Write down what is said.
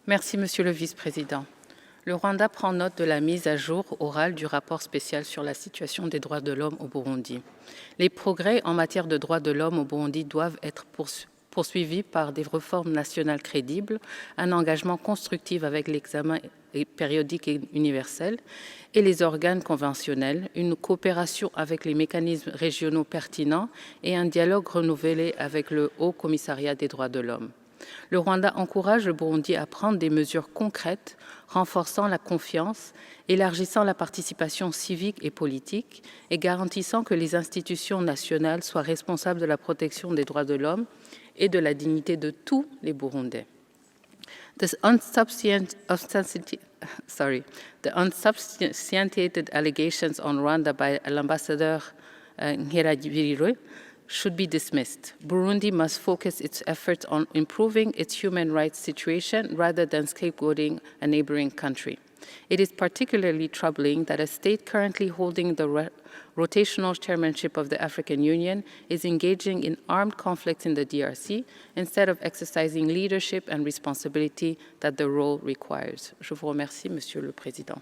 Merci, Monsieur le Vice-président. Le Rwanda prend note de la mise à jour orale du rapport spécial sur la situation des droits de l'homme au Burundi. Les progrès en matière de droits de l'homme au Burundi doivent être poursuivis par des réformes nationales crédibles, un engagement constructif avec l'examen périodique et universel et les organes conventionnels, une coopération avec les mécanismes régionaux pertinents et un dialogue renouvelé avec le Haut Commissariat des droits de l'homme. Le Rwanda encourage le Burundi à prendre des mesures concrètes, renforçant la confiance, élargissant la participation civique et politique et garantissant que les institutions nationales soient responsables de la protection des droits de l'homme et de la dignité de tous les Burundais. The unsubstantiated allegations on Rwanda by l'ambassadeur Nkeragibirirwe should be dismissed. Burundi must focus its efforts on improving its human rights situation rather than scapegoating a neighboring country. It is particularly troubling that a state currently holding the rotational chairmanship of the African Union is engaging in armed conflicts in the DRC instead of exercising leadership and responsibility that the role requires. Je vous remercie, Monsieur le Président.